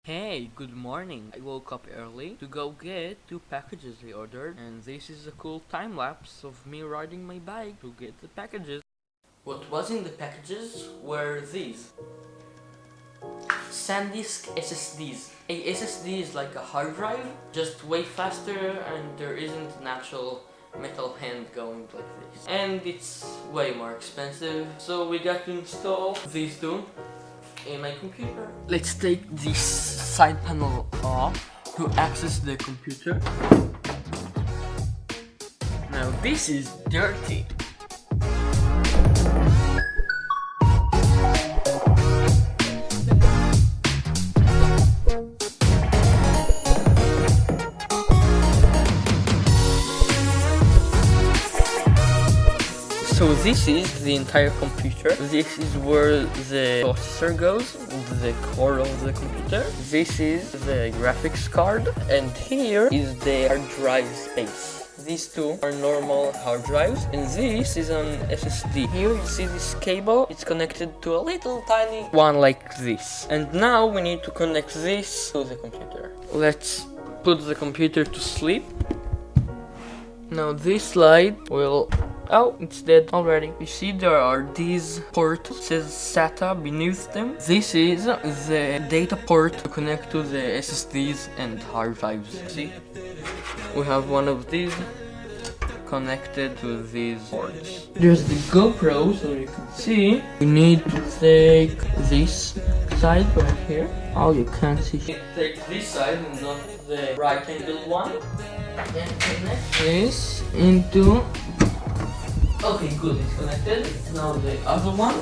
Hey, good morning. I woke up early to go get 2 packages I ordered, and this is a cool time lapse of me riding my bike to get the packages. What was in the packages were these SanDisk SSDs. A SSD is like a hard drive, just way faster, and there isn't an actual metal hand going like this. And it's way more expensive, so we got to install these two in my computer. Let's take this side panel off to access the computer. Now this is dirty. So this is the entire computer. This is where the processor goes, the core of the computer. This is the graphics card, and here is the hard drive space. These two are normal hard drives, and this is an SSD. Here you see this cable, it's connected to a little tiny one like this. And now we need to connect this to the computer. Let's put the computer to sleep. Now this slide will... Oh, it's dead already. You see there are these ports, it says SATA beneath them. This is the data port to connect to the SSDs and hard drives. See? We have one of these connected to these ports. There's the GoPro, so you can see. We need to take this side right here. Oh, you can't see. You take this side and not the right angle one. And connect this into... Okay, good, it's connected. Now the other one.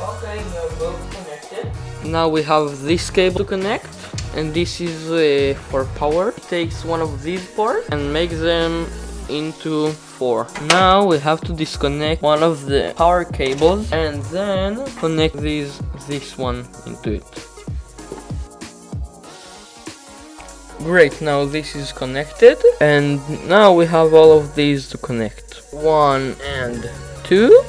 Okay, we are both connected. Now we have this cable to connect, and this is for power. It takes one of these ports and makes them into 4. Now we have to disconnect one of the power cables and then connect this one into it. Great, now this is connected, and now we have all of these to connect. 1 and 2.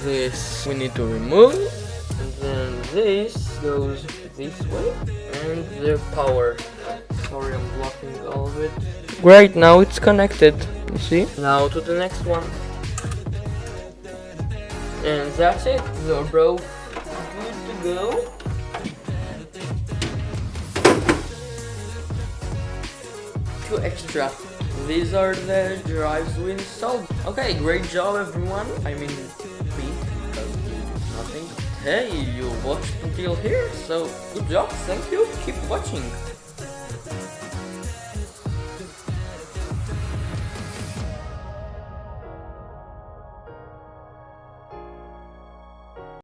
This we need to remove, and then this goes this way, and the power. Sorry, I'm blocking all of it. Great, now it's connected. You see? Now to the next one. And that's it. They're both good to go. Extra. These are the drives we installed. Okay, great job everyone. I mean me, because you did nothing. Hey, you watched until here, so good job, thank you, keep watching.